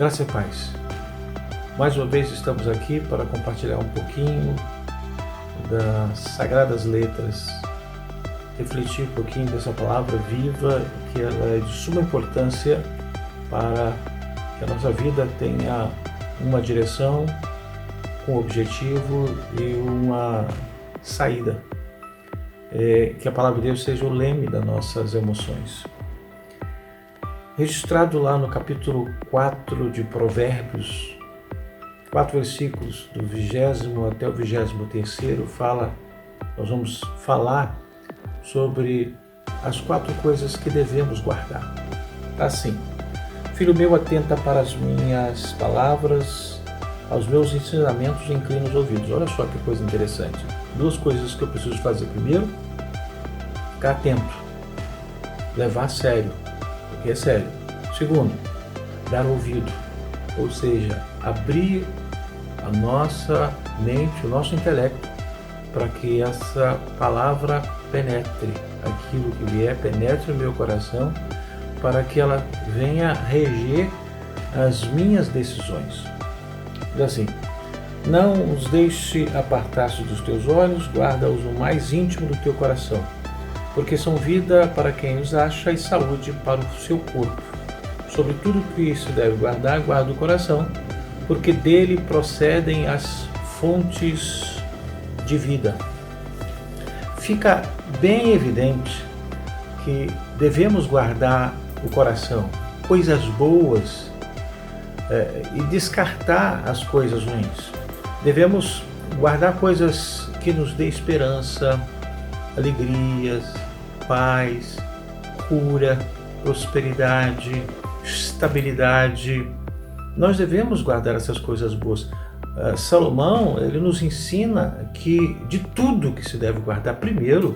Graça e paz. Mais uma vez estamos aqui para compartilhar um pouquinho das Sagradas Letras, refletir um pouquinho dessa palavra viva, que ela é de suma importância para que a nossa vida tenha uma direção, um objetivo e uma saída. Que a palavra de Deus seja o leme das nossas emoções. Registrado lá no capítulo 4 de Provérbios, 4 versículos do 20º até o 23º, nós vamos falar sobre as 4 coisas que devemos guardar. Assim: filho meu, atenta para as minhas palavras, aos meus ensinamentos inclina os ouvidos. Olha só que coisa interessante. 2 coisas que eu preciso fazer. Primeiro, ficar atento, levar a sério, porque é sério. Segundo, dar ouvido, ou seja, abrir a nossa mente, o nosso intelecto, para que essa palavra penetre, aquilo que vier, penetre no meu coração, para que ela venha reger as minhas decisões. Diz assim: não os deixe apartar-se dos teus olhos, guarda-os no mais íntimo do teu coração, porque são vida para quem os acha e saúde para o seu corpo. Sobre tudo que se deve guardar, guarda o coração, porque dele procedem as fontes de vida. Fica bem evidente que devemos guardar o coração, coisas boas, e descartar as coisas ruins. Devemos guardar coisas que nos dê esperança, alegrias, paz, cura, prosperidade, estabilidade. Nós devemos guardar essas coisas boas. Salomão, ele nos ensina que de tudo que se deve guardar, primeiro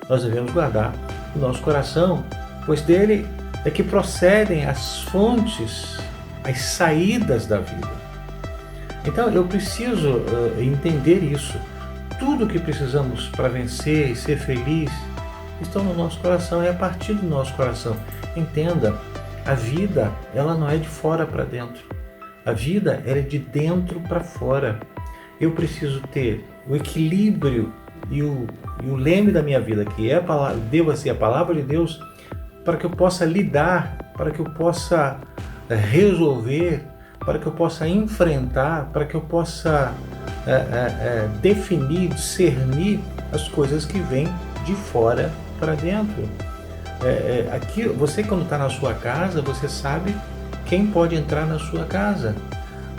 nós devemos guardar o nosso coração, pois dele é que procedem as fontes, as saídas da vida. Então eu preciso entender isso. Tudo que precisamos para vencer e ser feliz estão no nosso coração, é a partir do nosso coração. Entenda, a vida ela não é de fora para dentro. A vida ela é de dentro para fora. Eu preciso ter o equilíbrio e o leme da minha vida, que é a palavra, deva ser a palavra de Deus, para que eu possa lidar, para que eu possa resolver, para que eu possa enfrentar, para que eu possa definir, discernir as coisas que vêm de fora para dentro. Aqui, você quando está na sua casa, você sabe quem pode entrar na sua casa,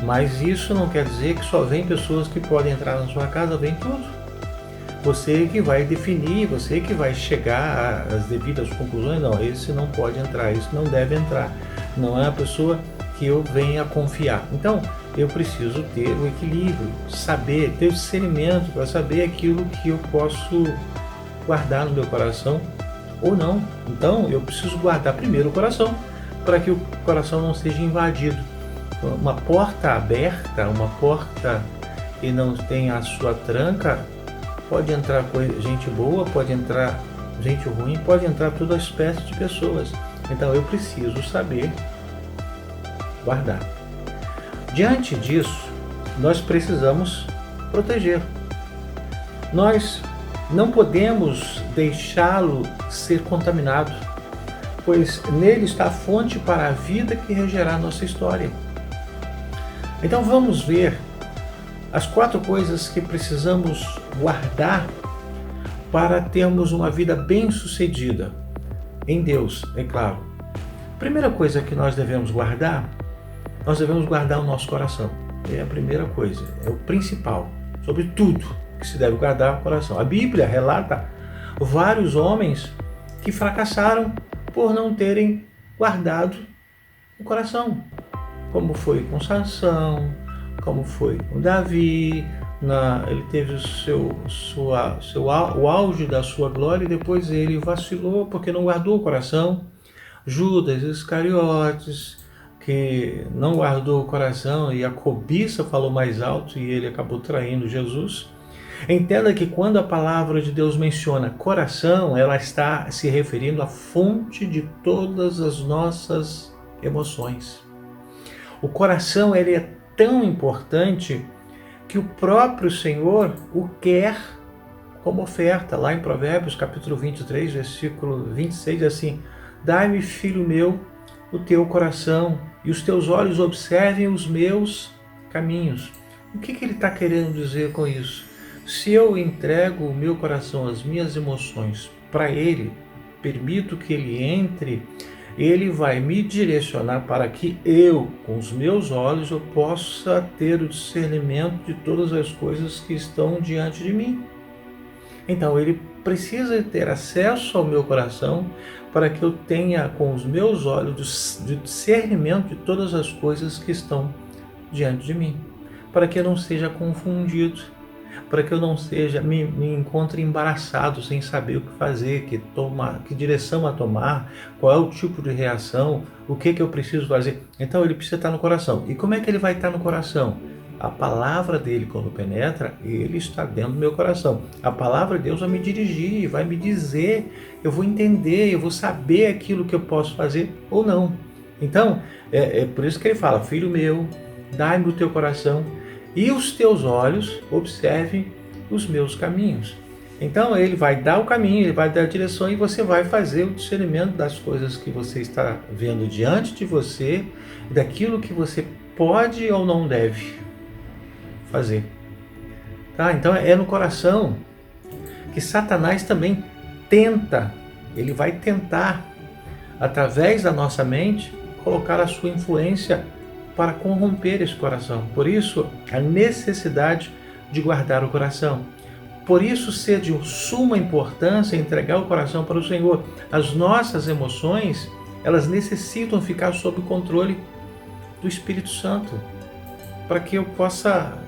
mas isso não quer dizer que só vem pessoas que podem entrar na sua casa, vem tudo. Você que vai definir, você que vai chegar às devidas conclusões. Não, esse não pode entrar, esse não deve entrar, não é a pessoa que eu venha confiar. Então, eu preciso ter o equilíbrio, saber, ter o discernimento para saber aquilo que eu posso guardar no meu coração ou não. Então, eu preciso guardar primeiro o coração, para que o coração não seja invadido. Uma porta aberta, uma porta que não tem a sua tranca, pode entrar gente boa, pode entrar gente ruim, pode entrar toda espécie de pessoas. Então eu preciso saber guardar. Diante disso, nós precisamos proteger. Nós não podemos deixá-lo ser contaminado, pois nele está a fonte para a vida que regerá a nossa história. Então vamos ver as 4 coisas que precisamos guardar para termos uma vida bem-sucedida em Deus, é claro. Primeira coisa que nós devemos guardar o nosso coração. É a primeira coisa, é o principal. Sobre tudo que se deve guardar o coração. A Bíblia relata vários homens que fracassaram por não terem guardado o coração, como foi com Sansão, como foi com Davi. Ele teve o auge da sua glória e depois ele vacilou porque não guardou o coração. Judas Iscariotes, que não guardou o coração e a cobiça falou mais alto e ele acabou traindo Jesus. Entenda que quando a palavra de Deus menciona coração, ela está se referindo à fonte de todas as nossas emoções. O coração, ele é tão importante que o próprio Senhor o quer como oferta. Lá em Provérbios, capítulo 23, versículo 26, assim: dai-me, filho meu, o teu coração, e os teus olhos observem os meus caminhos. O que ele está querendo dizer com isso? Se eu entrego o meu coração, as minhas emoções para Ele, permito que Ele entre, Ele vai me direcionar para que eu, com os meus olhos, eu possa ter o discernimento de todas as coisas que estão diante de mim. Então Ele precisa ter acesso ao meu coração para que eu tenha com os meus olhos de discernimento de todas as coisas que estão diante de mim, para que eu não seja confundido, para que eu não seja me encontre embaraçado sem saber o que fazer, que direção a tomar, qual é o tipo de reação, o que eu preciso fazer. Então ele precisa estar no coração. E como é que ele vai estar no coração? A palavra dele, quando penetra, ele está dentro do meu coração. A palavra de Deus vai me dirigir, vai me dizer, eu vou entender, eu vou saber aquilo que eu posso fazer ou não. Então, é por isso que ele fala: filho meu, dai-me o teu coração e os teus olhos observem os meus caminhos. Então ele vai dar o caminho, ele vai dar a direção e você vai fazer o discernimento das coisas que você está vendo diante de você, daquilo que você pode ou não deve fazer. Tá? Então é no coração que Satanás também tenta, ele vai tentar, através da nossa mente, colocar a sua influência para corromper esse coração. Por isso, a necessidade de guardar o coração. Por isso, ser de suma importância entregar o coração para o Senhor. As nossas emoções, elas necessitam ficar sob o controle do Espírito Santo, para que eu possa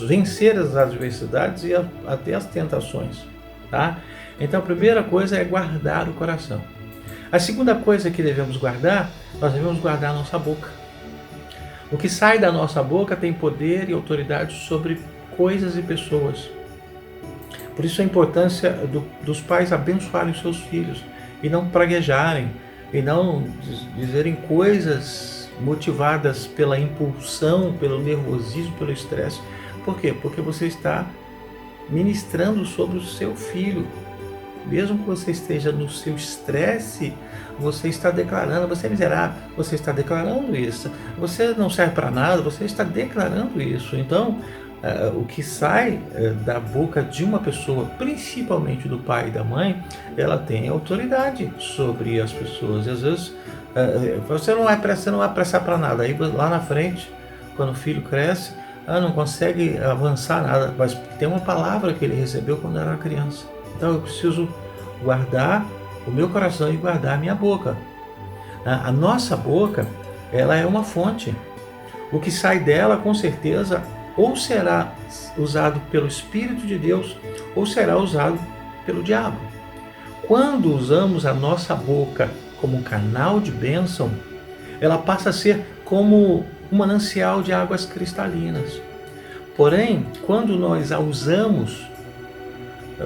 vencer as adversidades e até as tentações. Tá? Então, a primeira coisa é guardar o coração. A segunda coisa que devemos guardar, nós devemos guardar a nossa boca. O que sai da nossa boca tem poder e autoridade sobre coisas e pessoas. Por isso a importância dos pais abençoarem os seus filhos e não praguejarem, e não dizerem coisas motivadas pela impulsão, pelo nervosismo, pelo estresse. Por quê? Porque você está ministrando sobre o seu filho. Mesmo que você esteja no seu estresse, você está declarando: você é miserável, você está declarando isso. Você não serve para nada, você está declarando isso. Então, o que sai da boca de uma pessoa, principalmente do pai e da mãe, ela tem autoridade sobre as pessoas. E às vezes você não vai prestar para nada. Aí lá na frente, quando o filho cresce, não consegue avançar nada, mas tem uma palavra que ele recebeu quando era criança. Então eu preciso guardar o meu coração e guardar a minha boca. A nossa boca, ela é uma fonte. O que sai dela, com certeza, ou será usado pelo Espírito de Deus, ou será usado pelo diabo. Quando usamos a nossa boca como um canal de bênção, ela passa a ser como um manancial de águas cristalinas. Porém, quando nós a usamos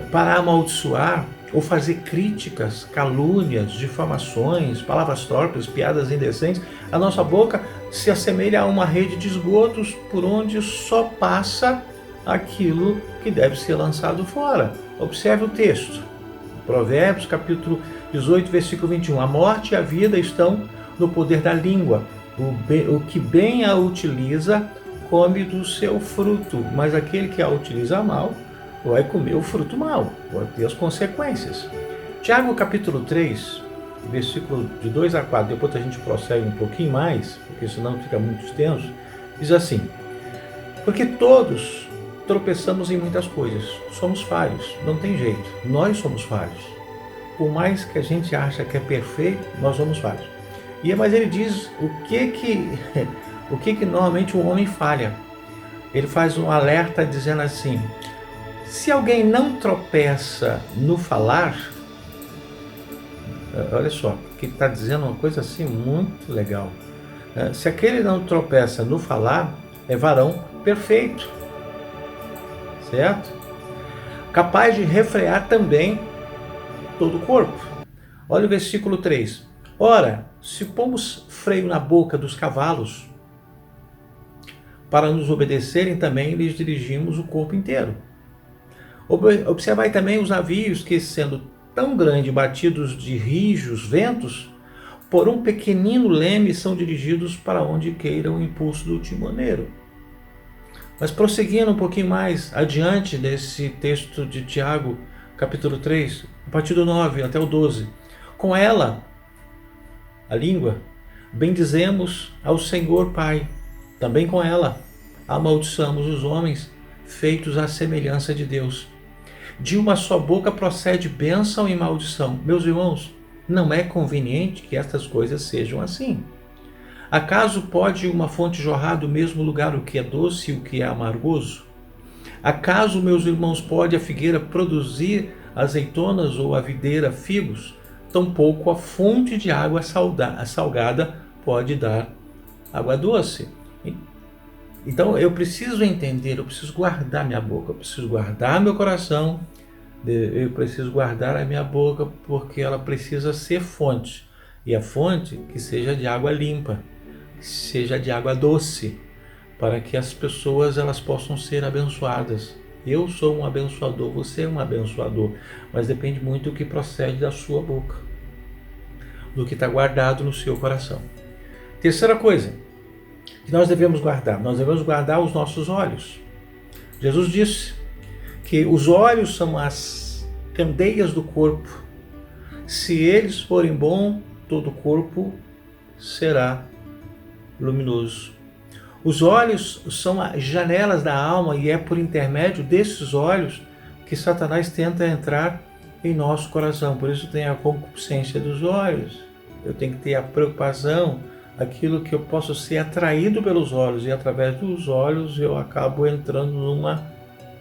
para amaldiçoar ou fazer críticas, calúnias, difamações, palavras torpes, piadas indecentes, a nossa boca se assemelha a uma rede de esgotos por onde só passa aquilo que deve ser lançado fora. Observe o texto. Provérbios, capítulo 18, versículo 21. A morte e a vida estão no poder da língua. O que bem a utiliza, come do seu fruto, mas aquele que a utiliza mal, vai comer o fruto mal, vai ter as consequências. Tiago capítulo 3, versículo de 2 a 4, depois a gente prossegue um pouquinho mais, porque senão fica muito extenso, diz assim: porque todos tropeçamos em muitas coisas, somos falhos, não tem jeito, nós somos falhos. Por mais que a gente acha que é perfeito, nós somos falhos. Mas ele diz o que normalmente o homem falha. Ele faz um alerta dizendo assim: se alguém não tropeça no falar, olha só, que está dizendo uma coisa assim muito legal. Se aquele não tropeça no falar, é varão perfeito, certo? Capaz de refrear também todo o corpo. Olha o versículo 3. Ora, se pomos freio na boca dos cavalos para nos obedecerem também, lhes dirigimos o corpo inteiro. Observai também os navios que, sendo tão grandes, batidos de rijos ventos, por um pequenino leme são dirigidos para onde queira o impulso do timoneiro. Mas prosseguindo um pouquinho mais adiante desse texto de Tiago, capítulo 3, a partir do 9 até o 12. Com ela, a língua, bendizemos ao Senhor Pai. Também com ela, amaldiçoamos os homens, feitos à semelhança de Deus. De uma só boca procede bênção e maldição. Meus irmãos, não é conveniente que estas coisas sejam assim. Acaso pode uma fonte jorrar do mesmo lugar o que é doce e o que é amargoso? Acaso, meus irmãos, pode a figueira produzir azeitonas ou a videira figos? Tampouco a fonte de água salgada pode dar água doce. Então eu preciso entender, eu preciso guardar minha boca, eu preciso guardar meu coração, eu preciso guardar a minha boca, porque ela precisa ser fonte. E a fonte que seja de água limpa, que seja de água doce, para que as pessoas elas possam ser abençoadas. Eu sou um abençoador, você é um abençoador, mas depende muito do que procede da sua boca, do que está guardado no seu coração. Terceira coisa que nós devemos guardar os nossos olhos. Jesus disse que os olhos são as candeias do corpo. Se eles forem bons, todo o corpo será luminoso. Os olhos são as janelas da alma e é por intermédio desses olhos que Satanás tenta entrar em nosso coração. Por isso tem a concupiscência dos olhos. Eu tenho que ter a preocupação, aquilo que eu posso ser atraído pelos olhos, e através dos olhos eu acabo entrando numa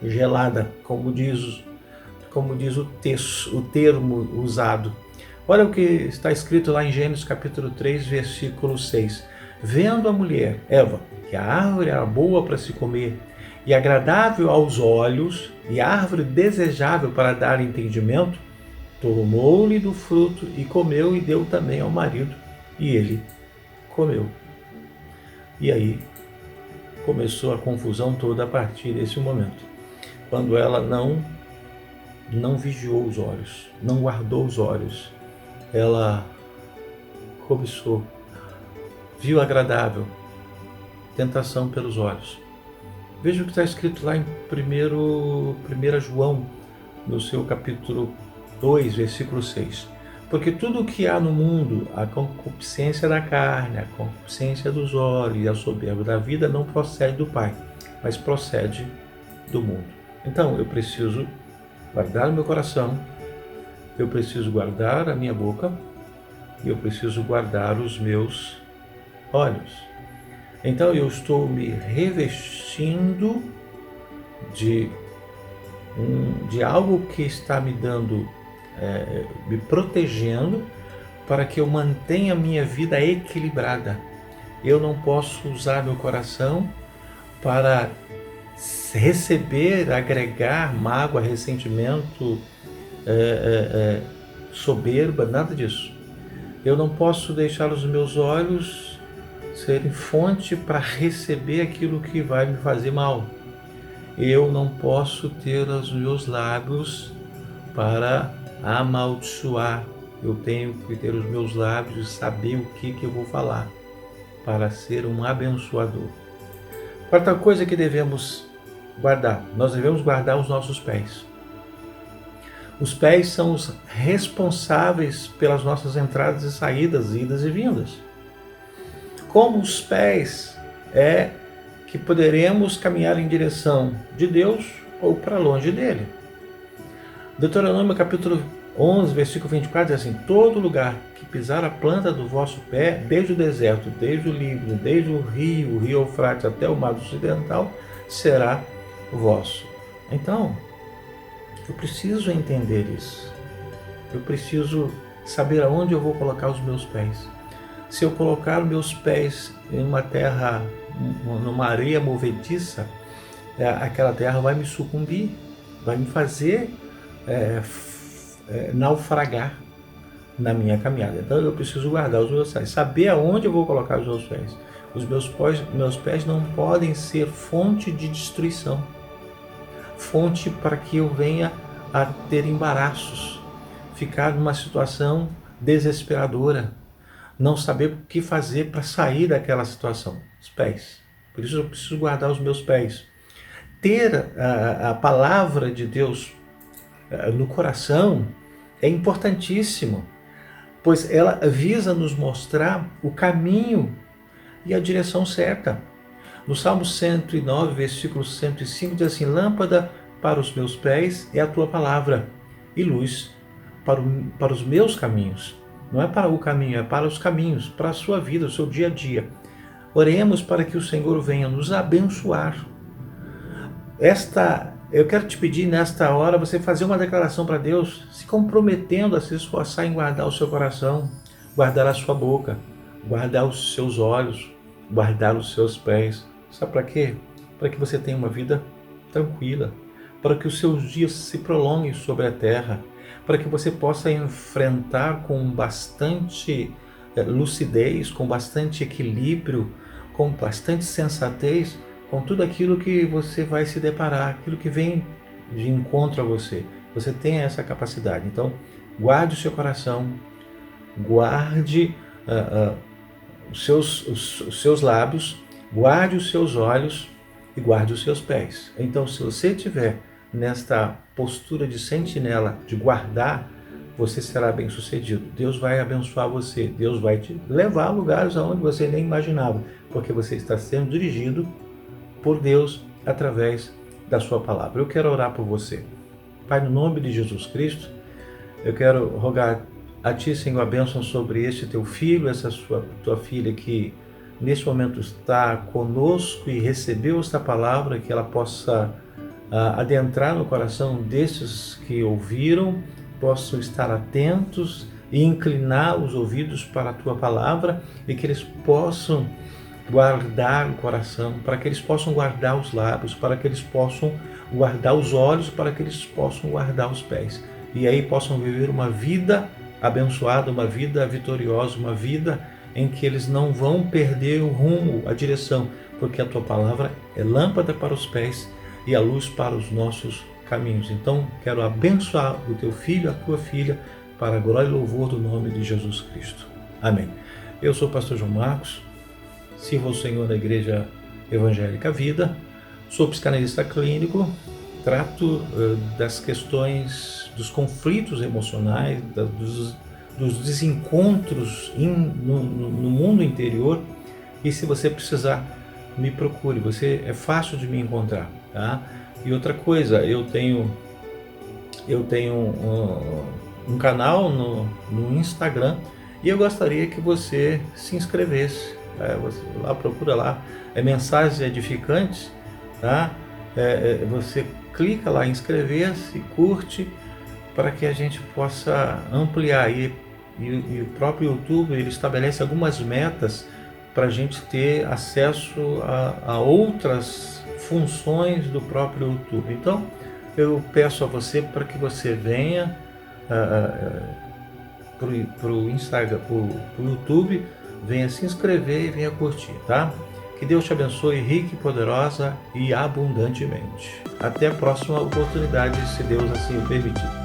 gelada, como diz o texto, o termo usado. Olha o que está escrito lá em Gênesis capítulo 3, versículo 6. Vendo a mulher, Eva, que a árvore era boa para se comer e agradável aos olhos, e árvore desejável para dar entendimento, tomou-lhe do fruto e comeu e deu também ao marido, e ele comeu. E aí começou a confusão toda a partir desse momento, quando ela não vigiou os olhos, não guardou os olhos, ela cobiçou, viu agradável, tentação pelos olhos. Veja o que está escrito lá em 1 João, no seu capítulo 2, versículo 6. Porque tudo o que há no mundo, a concupiscência da carne, a concupiscência dos olhos e a soberba da vida não procede do Pai, mas procede do mundo. Então eu preciso guardar o meu coração, eu preciso guardar a minha boca e eu preciso guardar os meus olhos. Então eu estou me revestindo de algo que está me dando, me protegendo, para que eu mantenha a minha vida equilibrada. Eu não posso usar meu coração para receber, agregar mágoa, ressentimento, soberba, nada disso. Eu não posso deixar os meus olhos serem fonte para receber aquilo que vai me fazer mal. Eu não posso ter os meus lábios para amaldiçoar. Eu tenho que ter os meus lábios e saber o que eu vou falar para ser um abençoador. Quarta coisa que devemos guardar, nós devemos guardar os nossos pés. Os pés são os responsáveis pelas nossas entradas e saídas, idas e vindas. Como os pés é que poderemos caminhar em direção de Deus ou para longe dele. Deuteronômio capítulo 11, versículo 24 diz assim: todo lugar que pisar a planta do vosso pé, desde o deserto, desde o Líbano, desde o rio Eufrates até o mar ocidental, será vosso. Então, eu preciso entender isso. Eu preciso saber aonde eu vou colocar os meus pés. Se eu colocar meus pés em uma terra, numa areia movediça, aquela terra vai me sucumbir, vai me fazer naufragar na minha caminhada. Então eu preciso guardar os meus pés, saber aonde eu vou colocar os meus pés. Os meus pés não podem ser fonte de destruição, fonte para que eu venha a ter embaraços, ficar numa situação desesperadora, não saber o que fazer para sair daquela situação. Os pés. Por isso eu preciso guardar os meus pés. Ter a palavra de Deus no coração é importantíssimo, pois ela visa nos mostrar o caminho e a direção certa. No Salmo 109, versículo 105, diz assim: lâmpada para os meus pés é a tua palavra e luz para os meus caminhos. Não é para o caminho, é para os caminhos, para a sua vida, o seu dia a dia. Oremos para que o Senhor venha nos abençoar. Eu quero te pedir nesta hora você fazer uma declaração para Deus, se comprometendo a se esforçar em guardar o seu coração, guardar a sua boca, guardar os seus olhos, guardar os seus pés. Sabe para quê? Para que você tenha uma vida tranquila, para que os seus dias se prolonguem sobre a terra, para que você possa enfrentar com bastante lucidez, com bastante equilíbrio, com bastante sensatez, com tudo aquilo que você vai se deparar, aquilo que vem de encontro a você. Você tem essa capacidade. Então, guarde o seu coração, guarde os seus lábios, guarde os seus olhos e guarde os seus pés. Então, se você estiver nesta postura de sentinela, de guardar, você será bem sucedido. Deus vai abençoar você, Deus vai te levar a lugares aonde você nem imaginava, porque você está sendo dirigido por Deus através da sua palavra. Eu quero orar por você. Pai, no nome de Jesus Cristo, eu quero rogar a Ti, Senhor, a bênção sobre este Teu filho, essa Tua filha que neste momento está conosco e recebeu esta palavra, que ela possa adentrar no coração destes que ouviram, possam estar atentos e inclinar os ouvidos para a Tua palavra e que eles possam guardar o coração, para que eles possam guardar os lábios, para que eles possam guardar os olhos, para que eles possam guardar os pés. E aí possam viver uma vida abençoada, uma vida vitoriosa, uma vida em que eles não vão perder o rumo, a direção, porque a Tua palavra é lâmpada para os pés e a luz para os nossos caminhos. Então, quero abençoar o Teu filho, a Tua filha, para a glória e louvor do nome de Jesus Cristo. Amém. Eu sou o pastor João Marcos, sirvo ao Senhor na Igreja Evangélica Vida, sou psicanalista clínico, trato das questões dos conflitos emocionais, dos desencontros no mundo interior, e se você precisar, me procure, é fácil de me encontrar, tá? E outra coisa, eu tenho um canal no Instagram e eu gostaria que você se inscrevesse. Você lá procura lá, mensagens edificantes, tá? Você clica lá em inscrever-se, curte, para que a gente possa ampliar. E o próprio YouTube, ele estabelece algumas metas para a gente ter acesso a outras funções do próprio YouTube. Então, eu peço a você para que você venha para o Instagram, para o YouTube, venha se inscrever e venha curtir, tá? Que Deus te abençoe rica e poderosa e abundantemente. Até a próxima oportunidade, se Deus assim o permitir.